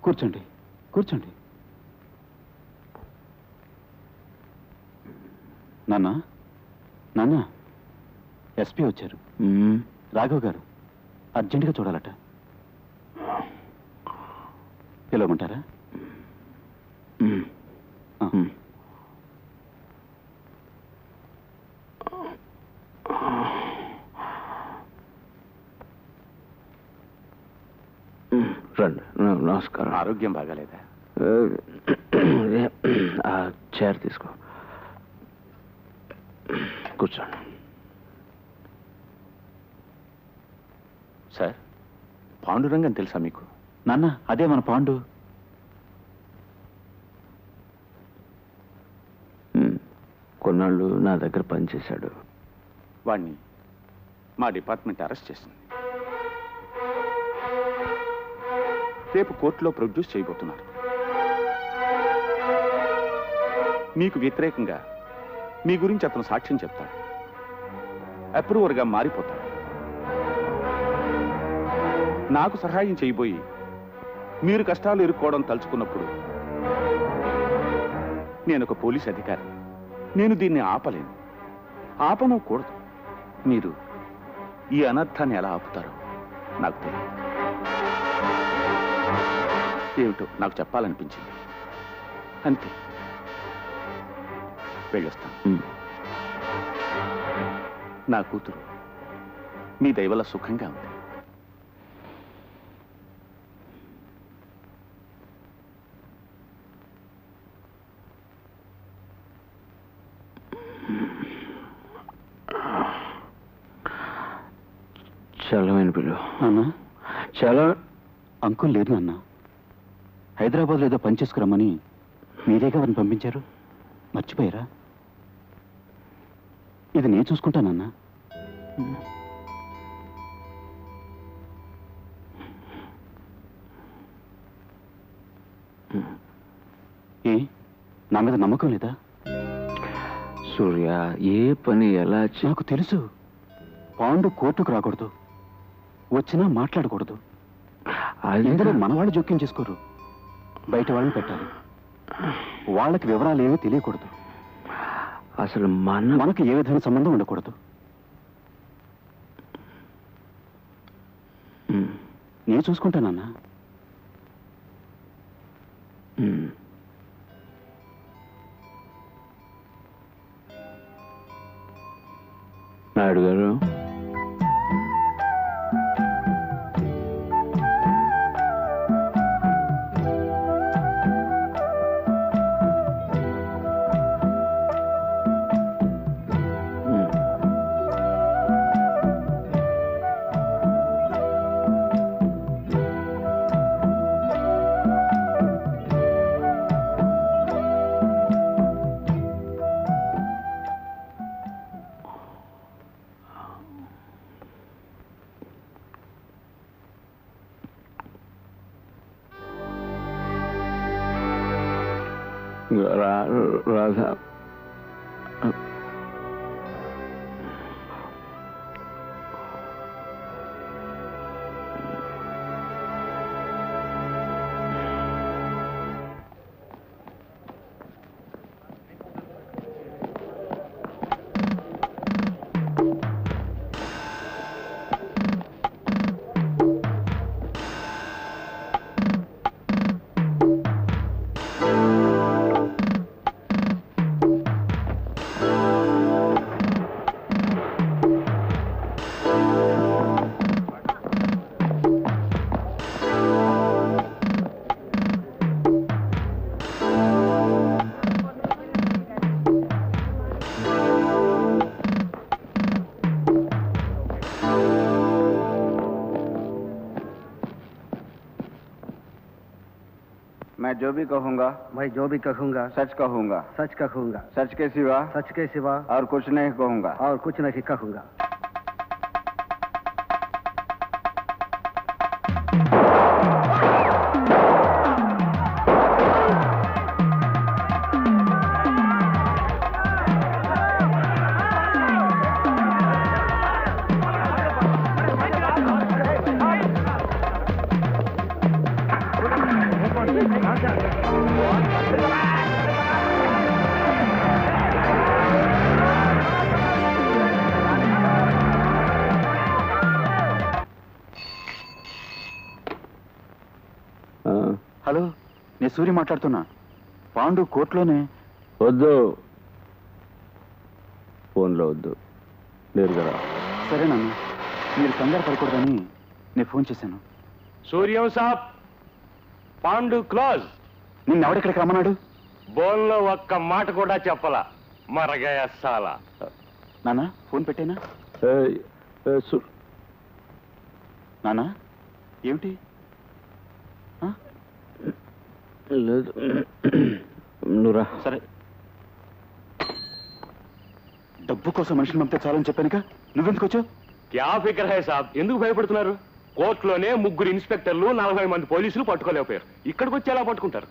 కూర్చోండి కూర్చోండి. నాన్న నాన్న, ఎస్పీ వచ్చారు. రాఘవ్ గారు అర్జెంటుగా చూడాలట. పిలవమంటారా? రండి. నమస్కారం. ఆరోగ్యం బాగాలేదా? చైర్ తీసుకో, కూర్చోండి. సార్, పాండురంగన్ తెలుసా మీకు? నాన్న, అదే మన పాండు. కొన్నాళ్ళు నా దగ్గర పనిచేశాడు. వాణ్ణి మా డిపార్ట్మెంట్ అరెస్ట్ చేసింది. రేపు కోర్టులో ప్రొడ్యూస్ చేయబోతున్నారు. మీకు వ్యతిరేకంగా మీ గురించి అతను సాక్ష్యం చెప్తాడు. అప్రూవర్గా మారిపోతాడు. నాకు సహాయం చేయబోయి మీరు కష్టాలు ఎదుర్కోవడం తలుచుకున్నప్పుడు, నేను ఒక పోలీస్ అధికారి, నేను దీన్ని ఆపలేను, ఆపనకూడదు. మీరు ఈ అనర్థాన్ని ఎలా ఆపుతారో నాకు తెలియదు. ఏమిటో నాకు చెప్పాలనిపించింది, అంతే. వెళ్ళొస్తాను. నా కూతురు మీ దయవల్ల సుఖంగా ఉంది. చల్లమైన పిల్లు. అన్నా, చాలా అంకుల్ లేదు నాన్న. హైదరాబాద్లో ఏదో పని చేసుకురమ్మని మీరేగా వారిని పంపించారు. మర్చిపోయారా? ఇది నేను చూసుకుంటానన్నా. ఏ, నా మీద నమ్మకం లేదా? సూర్య, ఏ పని ఎలా నాకు తెలుసు. పాండు కోర్టుకు రాకూడదు, వచ్చినా మాట్లాడకూడదు. ఇందులో మనవాళ్ళు జోక్యం చేసుకోరు, బయట వాళ్ళని పెట్టాలి. వాళ్ళకి వివరాలు ఏమీ తెలియకూడదు. అసలు మనకు ఏ విధమైన సంబంధం ఉండకూడదు. నేను చూసుకుంటానన్నా. నాయుడు గారు, రాధా, मैं जो भी कहूँगा, मैं जो भी कहूँगा सच कहूँगा, सच कहूँगा, सच के सिवा और कुछ नहीं कहूँगा, और कुछ नहीं कहूँगा। హలో, నేను సూర్య మాట్లాడుతున్నా. పాండు కోర్టులోనే. వద్దు, ఫోన్లో వద్దు, నేరుగా రా. సరేనన్నా, మీరు కంగారు పడకూడదని నేను ఫోన్ చేశాను. సూర్యం సాబ్, పాండు క్లోజ్. నిన్నెవడెక్కడికి రమ్మన్నాడు? బోన్లో ఒక్క మాట కూడా చెప్పలా, మరగయ సాల. నానా ఫోన్ పెట్టేనా? నానా ఏమిటి? లేదు, నువ్వురా. సరే, డబ్బు కోసం మనిషిని పంపితే చాలని చెప్పానుక, నువ్వెందుకు వచ్చావు? క్యా ఫికర్ హై సాబ్, ఎందుకు భయపడుతున్నారు? కోర్టులోనే 3 ఇన్స్పెక్టర్లు 40 మంది పోలీసులు పట్టుకోలేకపోయారు. ఇక్కడికి వచ్చి ఎలా పట్టుకుంటారు?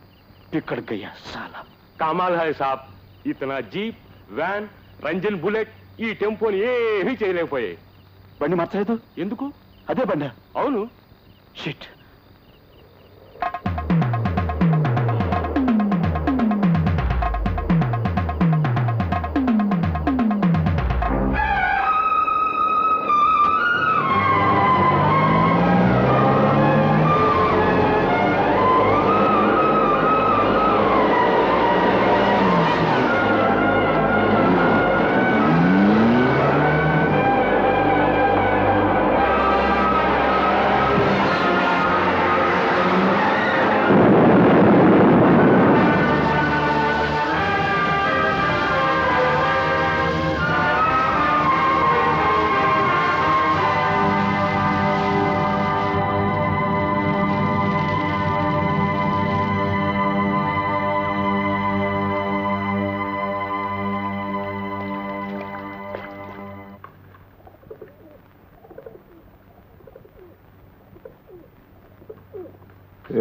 ఇక్కడికి గయ్యా సాలా. కమాల్ హై సాబ్, ఇతన జీప్, వ్యాన్, రంజన్ బుల్లెట్ ఈ టెంపోని ఏమీ చేయలేకపోయాయి. బండి మార్చలేదు. ఎందుకు? అదే బండి. అవును. షిట్.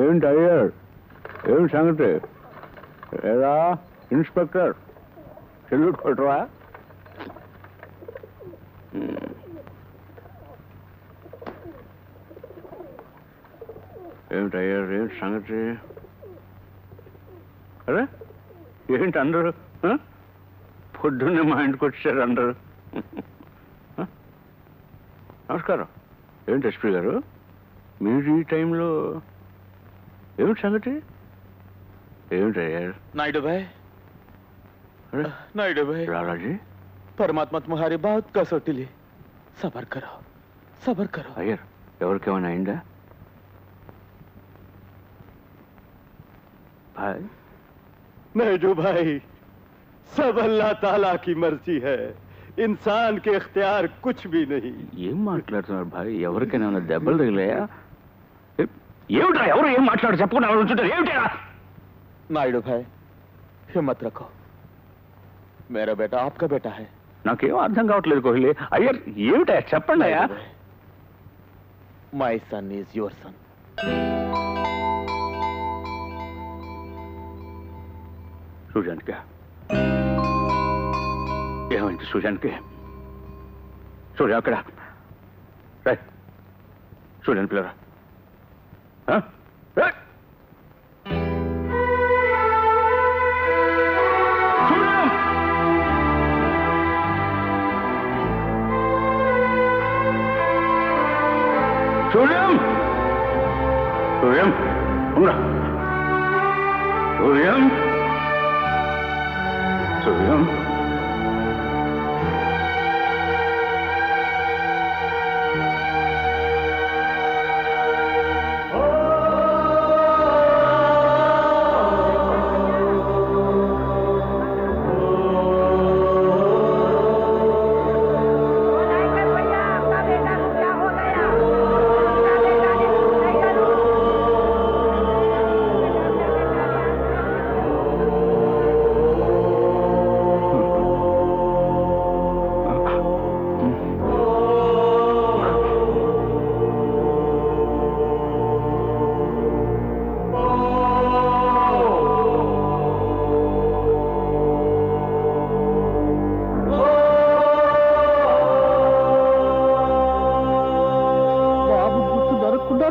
ఏంటి అయ్యారు, ఏం సంగతి? ఏరా ఇన్స్పెక్టర్, సెల్యూట్ కొట్టరా? ఏమిటి అయ్యారు, ఏంటి సంగతి? అరే ఏంటి అందరూ పొద్దున్నే మా ఇంటికి వచ్చారు అందరూ? నమస్కారం. ఏంటి ఎస్పీ గారు, మీరు ఈ టైంలో? ఏమిటి సంగతి? ఏమిటి అయ్యారు? नायडू भाई, अरे नायडू भाई, लाला जी, परमात्मा तुम्हारी बहुत कसौटी ली. सबर करो, सबर करो. అయ్యారు ఎవరికేమైనా అయిందా? भाई नायडू भाई, सब अल्लाह ताला की मर्जी है, इंसान के इख्तियार कुछ भी नहीं. ఏం మాట్లాడుతున్నారు భాయ్? ఎవరికైనా ఏమైనా దెబ్బలు తగిలాయా? ఏమిట్రా, ఎవరు ఏం మాట్లాడు చెప్పకుండా ఉంటుంటారు ఏమిటా? नायडू भाई, हिम्मत रखो, मेरा बेटा आपका बेटा है. నాకేం అర్థం కావట్లేదు కోహ్లీ. అయ్యారు ఏమిటా చెప్పండి అయ్యా. My son is your son. సుజాన్కి ఏమైంది? సుజాన్కి సూర్య అక్కడ రే, సూర్యని పిల్లరా. సూర్యం, సూర్యం ఉన్నా, సూర్యం, సూర్యం.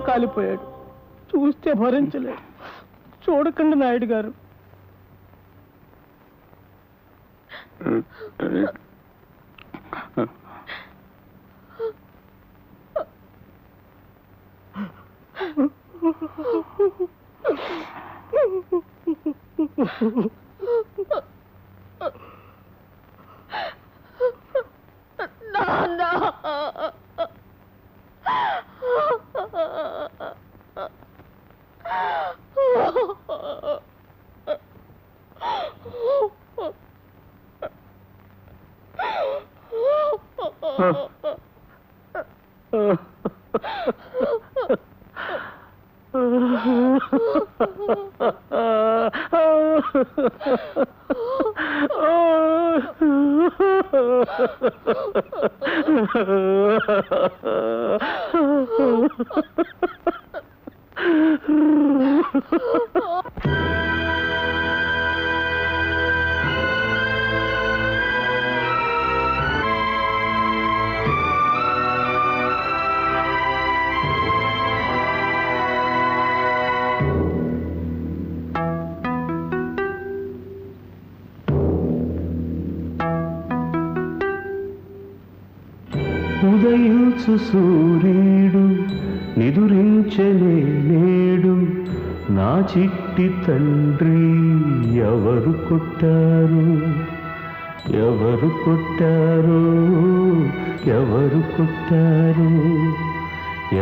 కాలిపోయాడు, చూస్తే భరించలేదు. చూడకండి నాయుడు గారు. ఉదయించు సూర్యుడు నిదురించలే నేడు, నా చిట్టి తండ్రి ఎవరు కొట్టారు, ఎవరు కొట్టారు, ఎవరు కొట్టారు,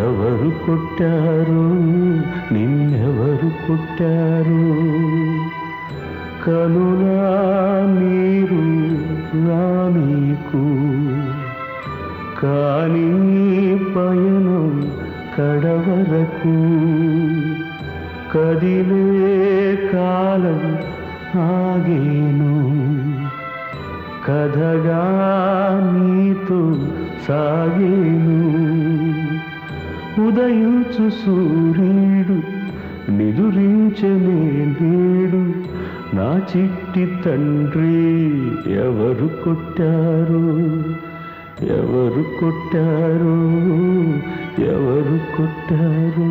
ఎవరు కొట్టారు, నిన్నెవరు కొట్టారు. కనులా నీరు రానీకు, కానీ పయనం కడవరకు, కదిలే కాలం ఆగేను, కథగా నీతో సాగేను. ఉదయించు సూర్యుడు నిదురించలే నేడు, నా చిట్టి తండ్రి ఎవరు కొట్టారు, ఎవరు కొట్టారు, ఎవరు కొట్టారు,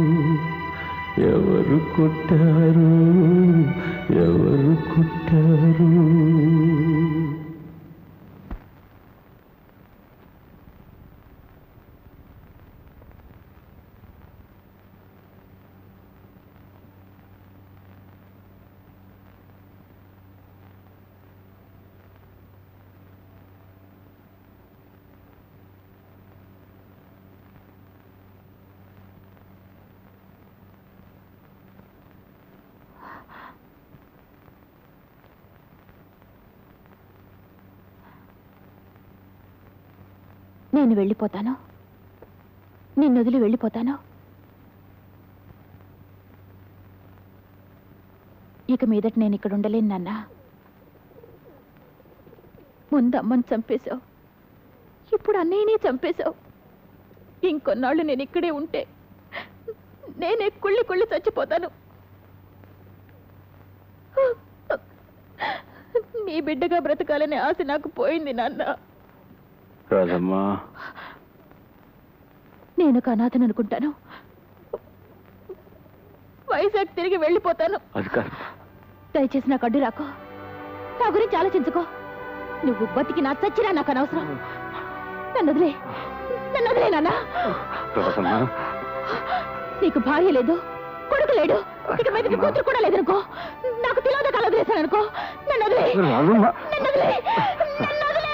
ఎవరు కొట్టారు, ఎవరు కొట్టారు. నేను వెళ్ళిపోతాను, నిన్ను వదిలి వెళ్ళిపోతాను. ఇక మీదట నేను ఇక్కడ ఉండలేను నాన్న. ముందు అమ్మని చంపేశావు, ఇప్పుడు అన్నయ్యనే చంపేశావు. ఇంకొన్నాళ్ళు నేను ఇక్కడే ఉంటే నేనే కుళ్ళి కుళ్ళి చచ్చిపోతాను. నీ బిడ్డగా బ్రతకాలనే ఆశ నాకు పోయింది నాన్న. రాదమ్మా, నేను అనాథను అనుకుంటాను. వైజాగ్ తిరిగి వెళ్ళిపోతాను. అది కాదు. దయచేసి నాకు అడ్డు రాకో, నా గురించి ఆలోచించుకో. నువ్వు బతికి నా చచ్చినా నాకు అనవసరం. నన్ను వదిలే, నన్ను వదిలే నాన్న. నీకు భార్య లేదు, కొడుకు లేడు, ఇక మీద కూతురు కూడా లేదనుకో. నాకు తెలియదు కల వదిలేశాను అనుకో. నన్ను వదిలే, నన్ను వదిలే, నన్ను వదిలే.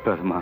రాదమ్మా,